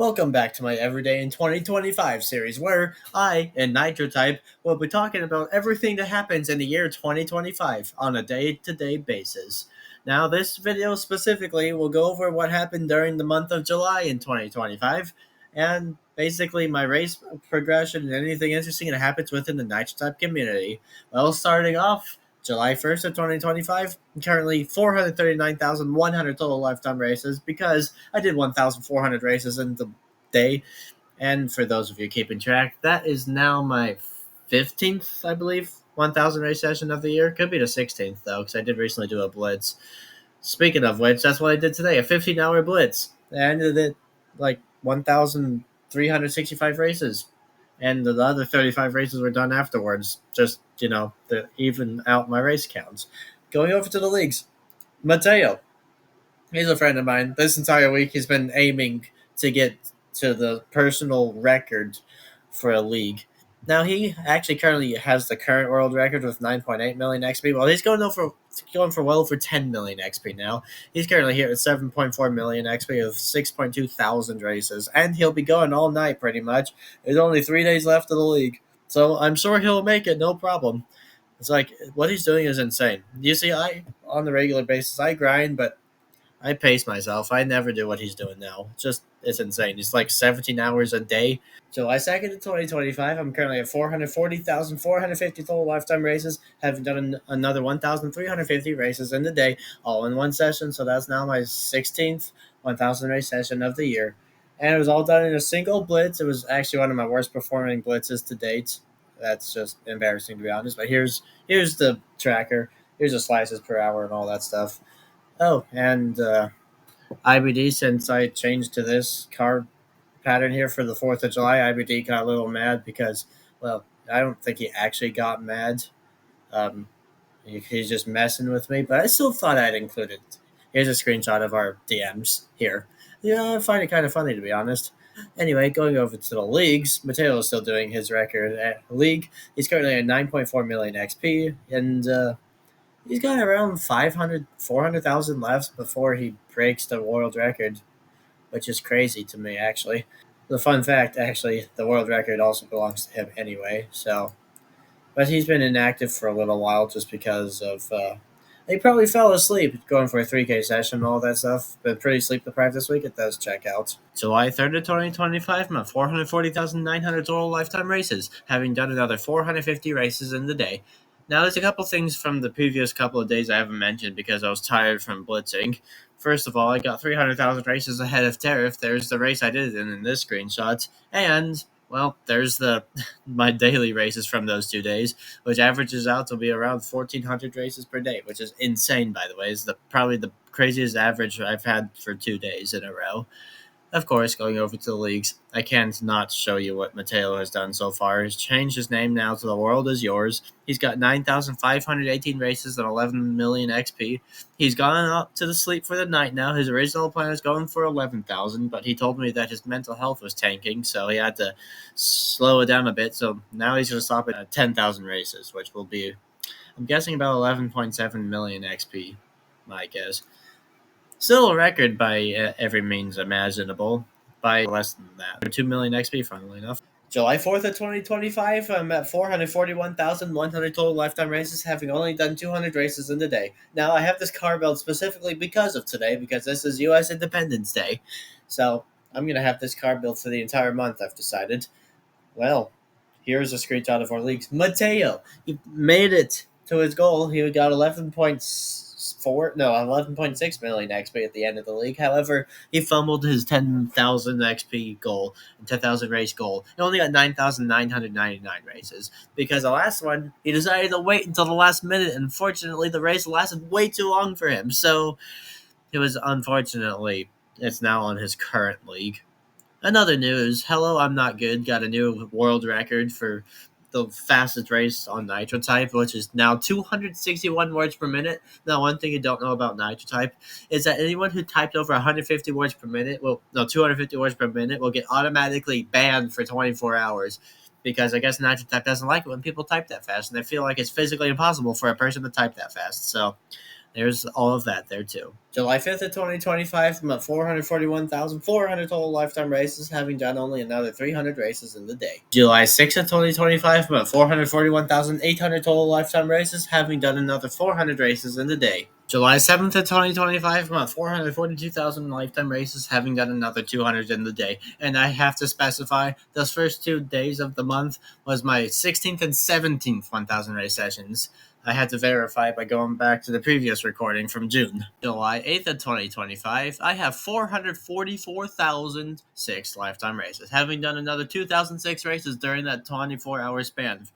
Welcome back to my Everyday in 2025 series, where I, in Nitro Type, will be talking about everything that happens in the year 2025 on a day-to-day basis. Now, this video specifically will go over what happened during the month of July in 2025, and basically my race progression and anything interesting that happens within the Nitro Type community. Well, starting off, July 1st of 2025, currently 439,100 total lifetime races because I did 1,400 races in the day. And for those of you keeping track, that is now my 15th, I believe, 1,000 race session of the year. Could be the 16th, though, because I did recently do a blitz. Speaking of which, that's what I did today, a 15-hour blitz. I ended it like 1,365 races. And the other 35 races were done afterwards, just, to even out my race counts. Going over to the leagues, Mateo. He's a friend of mine. This entire week, he's been aiming to get to the personal record for a league. Now he actually currently has the current world record with 9.8 million XP. Well, he's going for well over 10 million XP now. He's currently here at 7.4 million XP of 6.2 thousand races, and he'll be going all night pretty much. There's only 3 days left of the league, so I'm sure he'll make it no problem. It's like what he's doing is insane. You see, I on the regular basis I grind, but I pace myself. I never do what he's doing now. It's insane. It's like 17 hours a day. July 2nd of 2025, I'm currently at 440,450 total lifetime races, having done another 1,350 races in the day, all in one session. So that's now my 16th 1,000 race session of the year. And it was all done in a single blitz. It was actually one of my worst performing blitzes to date. That's just embarrassing, to be honest. But here's the tracker. Here's the slices per hour and all that stuff. Oh, and IBD, since I changed to this card pattern here for the 4th of July, IBD got a little mad because, well, I don't think he actually got mad. Um, he's just messing with me, but I still thought I'd include it. Here's a screenshot of our DMs here. Yeah, I find it kind of funny, to be honest. Anyway, going over to the leagues, Mateo is still doing his record at league. He's currently at 9.4 million XP, and he's got around 400,000 left before he breaks the world record, which is crazy to me, actually. The fun fact, actually, the world record also belongs to him anyway, so. But he's been inactive for a little while just because of. He probably fell asleep going for a 3K session and all that stuff. Been pretty sleep deprived this week. It does check out. July 3rd of 2025, I'm at 440,900 total lifetime races, having done another 450 races in the day. Now, there's a couple things from the previous couple of days I haven't mentioned because I was tired from blitzing. First of all, I got 300,000 races ahead of Tariff. There's the race I did in this screenshot. And, well, there's my daily races from those 2 days, which averages out to be around 1,400 races per day, which is insane, by the way. It's probably the craziest average I've had for 2 days in a row. Of course, going over to the leagues, I can't not show you what Mateo has done so far. He's changed his name now to The World Is Yours. He's got 9,518 races and 11 million XP. He's gone up to the sleep for the night now. His original plan is going for 11,000, but he told me that his mental health was tanking, so he had to slow it down a bit. So now he's going to stop at 10,000 races, which will be, I'm guessing, about 11.7 million XP, my guess. Still a record by every means imaginable, by less than that. 2 million XP, funnily enough. July 4th of 2025, I'm at 441,100 total lifetime races, having only done 200 races in the day. Now, I have this car build specifically because of today, because this is U.S. Independence Day. So, I'm going to have this car built for the entire month, I've decided. Well, here's a screenshot of our leagues. Mateo, he made it to his goal. He got 11.6 million XP at the end of the league. However, he fumbled his 10,000 XP goal and 10,000 race goal. He only got 9,999 races because the last one, he decided to wait until the last minute. And unfortunately, the race lasted way too long for him. So it's now on his current league. Another news, Hello, I'm Not Good got a new world record for the fastest race on Nitro Type, which is now 261 words per minute. Now, one thing you don't know about Nitro Type is that anyone who typed over 150 words per minute, 250 words per minute, will get automatically banned for 24 hours. Because I guess Nitro Type doesn't like it when people type that fast, and they feel like it's physically impossible for a person to type that fast. So, There's all of that there too. July 5th of 2025, I'm at 441,400 total lifetime races, having done only another 300 races in the day. July 6th of 2025, I'm at 441,800 total lifetime races, having done another 400 races in the day. July 7th of 2025, I'm at 442,000 lifetime races, having done another 200 in the day. And I have to specify, those first 2 days of the month was my 16th and 17th 1,000 race sessions. I had to verify by going back to the previous recording from June. July 8th of 2025, I have 444,006 lifetime races, having done another 2,006 races during that 24-hour span.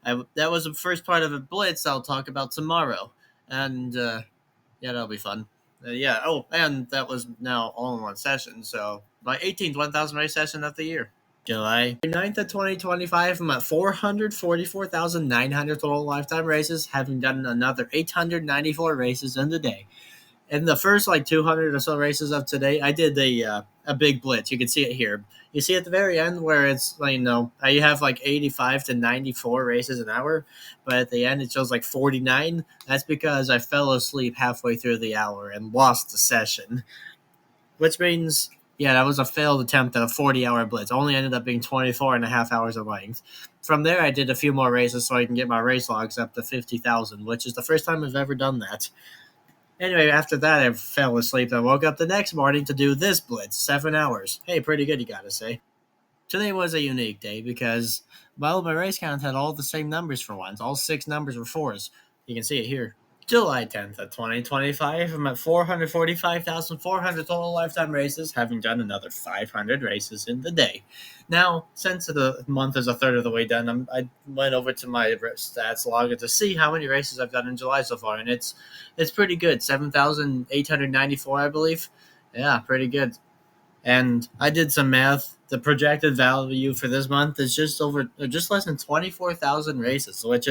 That was the first part of a blitz I'll talk about tomorrow. And, yeah, that'll be fun. And that was now all in one session, so my 18th 1,000 race session of the year. July 9th of 2025, I'm at 444,900 total lifetime races, having done another 894 races in the day. In the first 200 or so races of today, I did a big blitz. You can see it here. You see at the very end where it's you have 85 to 94 races an hour, but at the end it shows 49. That's because I fell asleep halfway through the hour and lost the session, which means, yeah, that was a failed attempt at a 40-hour blitz. Only ended up being 24 and a half hours of length. From there, I did a few more races so I can get my race logs up to 50,000, which is the first time I've ever done that. Anyway, after that, I fell asleep and woke up the next morning to do this blitz, 7 hours. Hey, pretty good, you gotta say. Today was a unique day because, well, my race count had all the same numbers for once. All 6 numbers were 4s. You can see it here. July 10th of 2025, I'm at 445,400 total lifetime races, having done another 500 races in the day. Now, since the month is a third of the way done, I went over to my stats logger to see how many races I've done in July so far, and it's pretty good. 7,894, I believe. Yeah, pretty good. And I did some math. The projected value for this month is just less than 24,000 races, which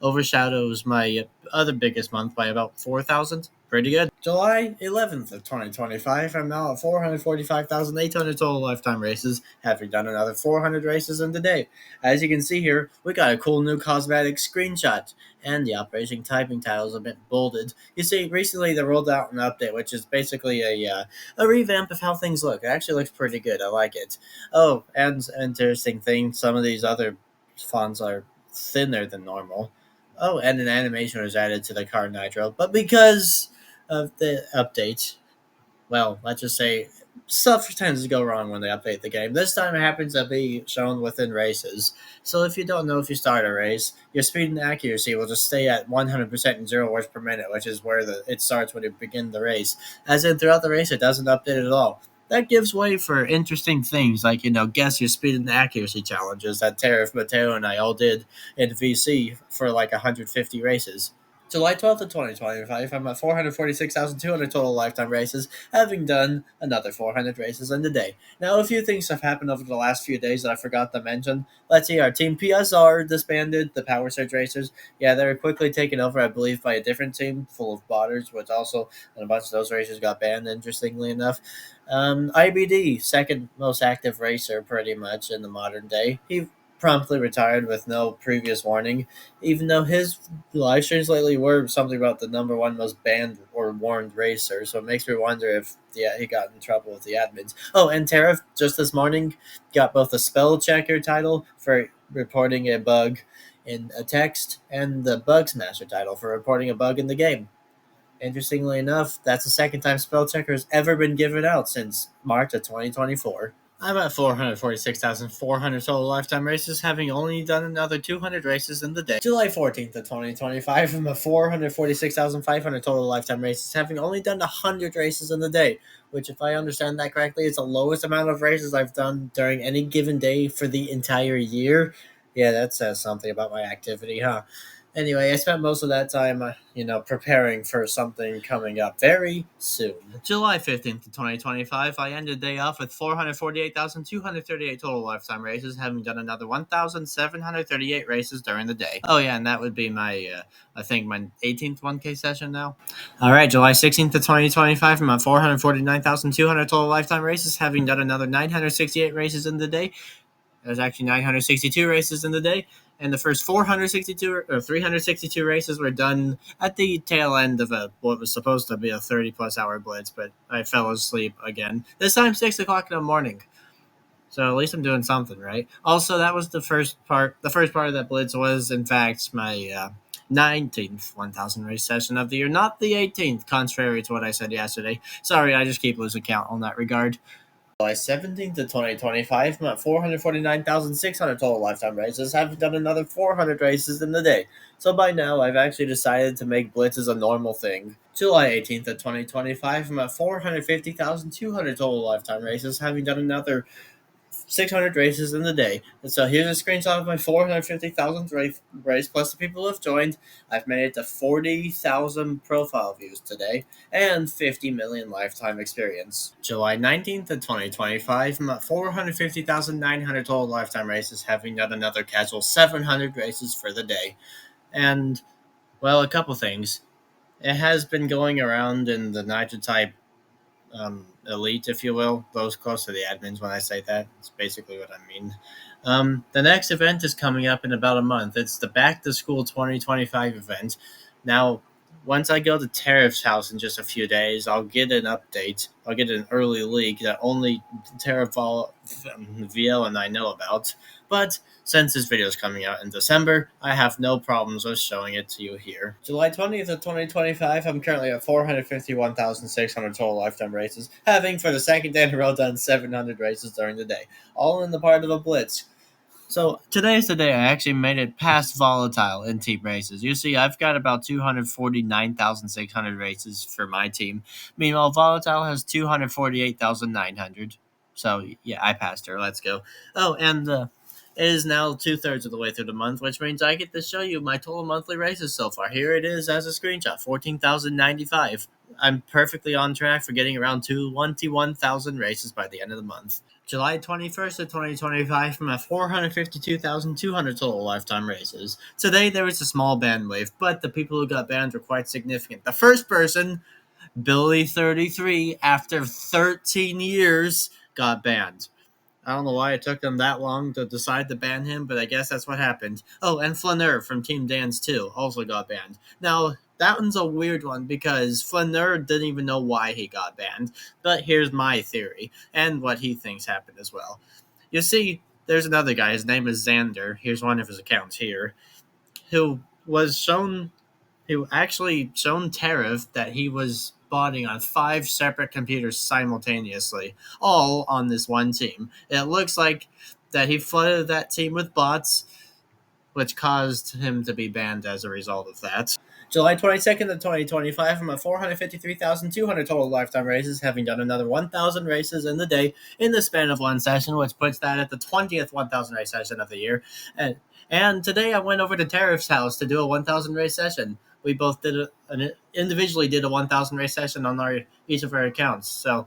overshadows my other biggest month by about 4,000. Pretty good. July 11th of 2025, I'm now at 445,800 total lifetime races, having done another 400 races in the day. As you can see here, we got a cool new cosmetic screenshot, and the operation typing title is a bit bolded. You see, recently they rolled out an update, which is basically a revamp of how things look. It actually looks pretty good. I like it. Oh, and an interesting thing, some of these other fonts are thinner than normal. Oh, and an animation was added to the car Nitro, but because of the update, well, let's just say stuff tends to go wrong when they update the game. This time it happens to be shown within races. So if you don't know if you start a race, your speed and accuracy will just stay at 100% and 0 words per minute, which is where it starts when you begin the race. As in, throughout the race, it doesn't update at all. That gives way for interesting things like, guess your speed and accuracy challenges that Tariff, Mateo, and I all did in VC for 150 races. July 12th of 2025, I'm at 446,200 total lifetime races, having done another 400 races in the day. Now, a few things have happened over the last few days that I forgot to mention. Let's see, our team PSR disbanded, the Power Surge Racers. Yeah, they were quickly taken over, I believe, by a different team full of botters, which also, and a bunch of those racers got banned, interestingly enough. IBD, second most active racer pretty much in the modern day. He promptly retired with no previous warning, even though his live streams lately were something about the number one most banned or warned racer. So it makes me wonder if he got in trouble with the admins. Oh, and Tariff just this morning got both the spell checker title for reporting a bug in a text and the bug smasher title for reporting a bug in the game. Interestingly enough, that's the second time spell checker has ever been given out since March of 2024. I'm at 446,400 total lifetime races, having only done another 200 races in the day. July 14th of 2025, I'm at 446,500 total lifetime races, having only done 100 races in the day, which, if I understand that correctly, is the lowest amount of races I've done during any given day for the entire year. Yeah, that says something about my activity, huh? Anyway, I spent most of that time, preparing for something coming up very soon. July 15th of 2025, I ended the day off with 448,238 total lifetime races, having done another 1,738 races during the day. Oh, yeah, and that would be my, I think, my 18th 1K session now. All right, July 16th of 2025, I'm at 449,200 total lifetime races, having done another 968 races in the day. There's actually 962 races in the day, and the first 462 or 362 races were done at the tail end of what was supposed to be a 30-plus hour blitz, but I fell asleep again. This time 6 o'clock in the morning. So at least I'm doing something right. Also, that was the first part. The first part of that blitz was, in fact, my 19th 1,000 race session of the year, not the 18th, contrary to what I said yesterday. Sorry, I just keep losing count on that regard. July 17th to 2025, I'm at 449,600 total lifetime races, having done another 400 races in the day. So by now, I've actually decided to make blitzes a normal thing. July 18th to 2025, I'm at 450,200 total lifetime races, having done another 600 races in the day. And so here's a screenshot of my 450,000th race plus the people who have joined. I've made it to 40,000 profile views today and 50 million lifetime experience. July 19th to 2025, I'm at 450,900 total lifetime races, having done another casual 700 races for the day. And, well, a couple things. It has been going around in the Nitro Type elite, if you will, those close to the admins. When I say that, it's basically what I mean. The next event is coming up in about a month. It's the Back to School 2025 event. Now, once I go to Tariff's house in just a few days, I'll get an update. I'll get an early leak that only Tariff VL and I know about. But since this video is coming out in December, I have no problems with showing it to you here. July 20th of 2025, I'm currently at 451,600 total lifetime races, having for the second day in a row done 700 races during the day, all in the part of a blitz. So today's the day I actually made it past volatile in team races. You see, I've got about 249,600 races for my team. Meanwhile, volatile has 248,900. So yeah, I passed her. Let's go. Oh, and it is now 2/3 of the way through the month, which means I get to show you my total monthly races so far. Here it is as a screenshot, 14,095. I'm perfectly on track for getting around 21,000 races by the end of the month. July 21st of 2025, I'm at 452,200 total lifetime races. Today there was a small ban wave, but the people who got banned were quite significant. The first person, Billy33, after 13 years, got banned. I don't know why it took them that long to decide to ban him, but I guess that's what happened. Oh, and Flaneur from Team Dance 2 also got banned. Now, that one's a weird one because Flaneur didn't even know why he got banned, but here's my theory and what he thinks happened as well. You see, there's another guy, his name is Xander, here's one of his accounts here, who was shown who actually shown Tariff that he was botting on 5 separate computers simultaneously, all on this one team. It looks like that he flooded that team with bots, which caused him to be banned as a result of that. July 22nd of 2025, I'm at 453,200 total lifetime races, having done another 1,000 races in the day in the span of one session, which puts that at the 20th 1,000 race session of the year. And today I went over to Tariff's house to do a 1,000 race session. We both individually did a 1,000 race session on each of our accounts. So,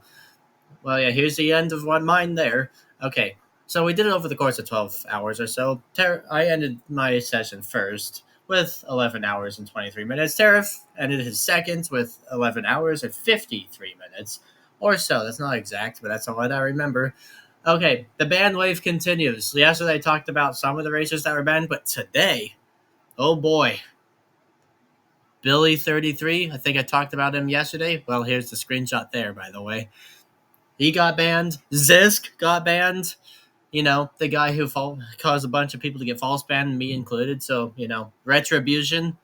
well, yeah, here's the end of mine there. Okay, so we did it over the course of 12 hours or so. I ended my session first with 11 hours and 23 minutes. Tariff ended his second with 11 hours and 53 minutes or so. That's not exact, but that's what I remember. Okay, the ban wave continues. Yesterday I talked about some of the racers that were banned, but today, oh boy, Billy33, I think I talked about him yesterday. Well, here's the screenshot there, by the way. He got banned. Zisk got banned. You know, the guy who caused a bunch of people to get false banned, me included. So, retribution.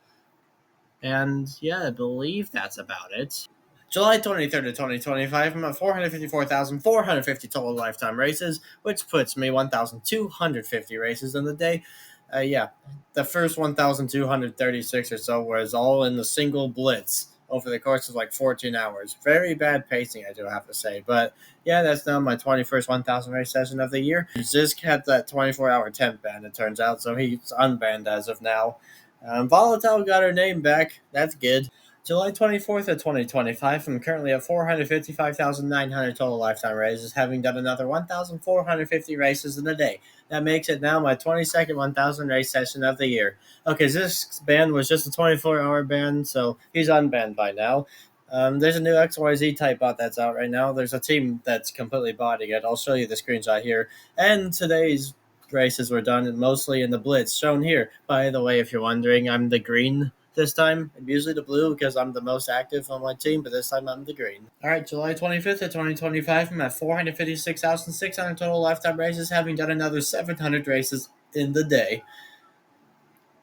And yeah, I believe that's about it. July 23rd of 2025, I'm at 454,450 total lifetime races, which puts me 1,250 races in the day. Yeah, the first 1,236 or so was all in the single blitz over the course of like 14 hours. Very bad pacing, I do have to say. But yeah, that's now my 21st 1,000 race session of the year. Zisk had that 24-hour temp ban, it turns out, so he's unbanned as of now. Volatile got her name back. That's good. July 24th of 2025, I'm currently at 455,900 total lifetime races, having done another 1,450 races in a day. That makes it now my 22nd 1,000 race session of the year. Okay, this ban was just a 24-hour ban, so he's unbanned by now. There's a new XYZ type bot that's out right now. There's a team that's completely botting it. I'll show you the screenshot here. And today's races were done mostly in the Blitz, shown here. By the way, if you're wondering, I'm the green this time. I'm usually the blue because I'm the most active on my team, but this time I'm the green. All right, July 25th of 2025, I'm at 456,600 total lifetime races, having done another 700 races in the day.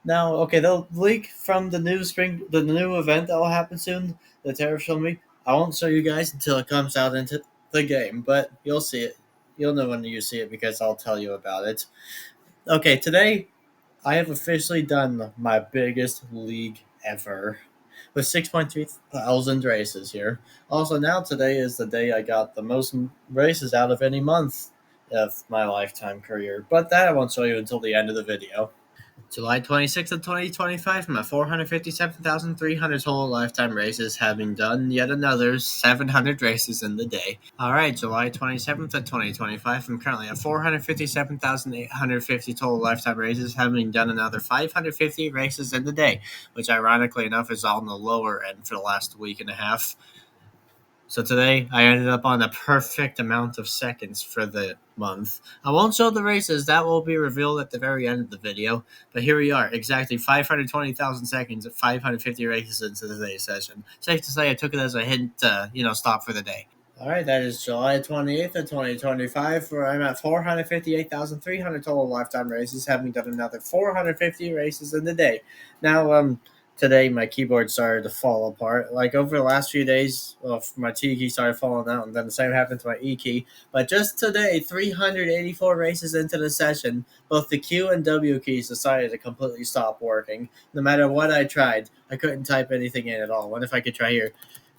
Now, okay, they'll leak from the new event that will happen soon. The tariff showed me. I won't show you guys until it comes out into the game, but you'll see it. You'll know when you see it because I'll tell you about it. Okay, today I have officially done my biggest league ever with 6.3 thousand races here. Also, now today is the day I got the most races out of any month of my lifetime career, but that I won't show you until the end of the video. July 26th of 2025, from 457,300 total lifetime races, having done yet another 700 races in the day. Alright, July 27th of 2025, I'm currently at 457,850 total lifetime races, having done another 550 races in the day, which ironically enough is on the lower end for the last week and a half. So today I ended up on the perfect amount of seconds for the month. I won't show the races, that will be revealed at the very end of the video. But here we are, exactly 520,000 seconds at 550 races into today's session. Safe to say I took it as a hint to, stop for the day. All right, that is July 28th of 2025, where I'm at 458,300 total lifetime races, having done another 450 races in the day. Now, today my keyboard started to fall apart. Like over the last few days, my T key started falling out, and then the same happened to my E key. But just today, 384 races into the session, both the Q and W keys decided to completely stop working. No matter what I tried, I couldn't type anything in at all. What if I could try here?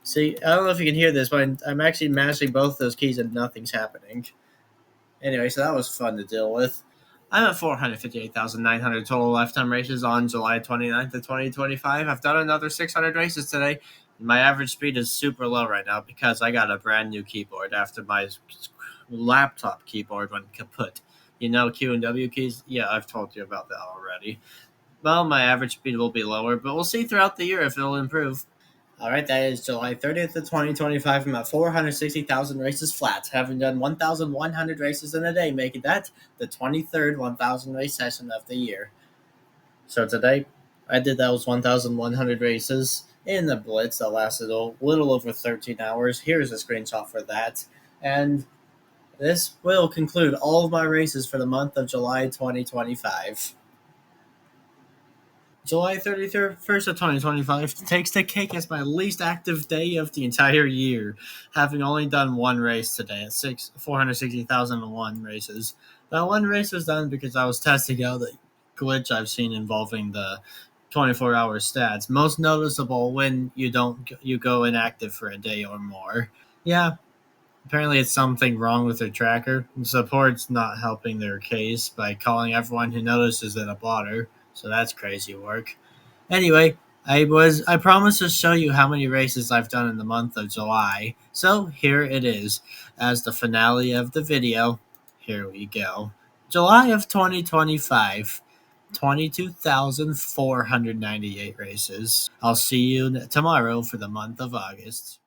See, I don't know if you can hear this, but I'm actually mashing both those keys and nothing's happening. Anyway, so that was fun to deal with. I'm at 458,900 total lifetime races on July 29th of 2025. I've done another 600 races today. My average speed is super low right now because I got a brand new keyboard after my laptop keyboard went kaput. Q and W keys? Yeah, I've told you about that already. Well, my average speed will be lower, but we'll see throughout the year if it'll improve. All right, that is July 30th of 2025. I'm at 460,000 races flat, having done 1,100 races in a day, making that the 23rd 1,000 race session of the year. So today, I did those 1,100 races in the Blitz that lasted a little over 13 hours. Here's a screenshot for that. And this will conclude all of my races for the month of July 2025. July 31st of 2025 takes the cake as my least active day of the entire year, having only done one race today at 460,001 races. That one race was done because I was testing out the glitch I've seen involving the 24-hour stats, most noticeable when you go inactive for a day or more. Yeah, apparently it's something wrong with their tracker. Support's not helping their case by calling everyone who notices it a blotter. So that's crazy work. Anyway, I promised to show you how many races I've done in the month of July. So here it is. As the finale of the video, here we go. July of 2025. 22,498 races. I'll see you tomorrow for the month of August.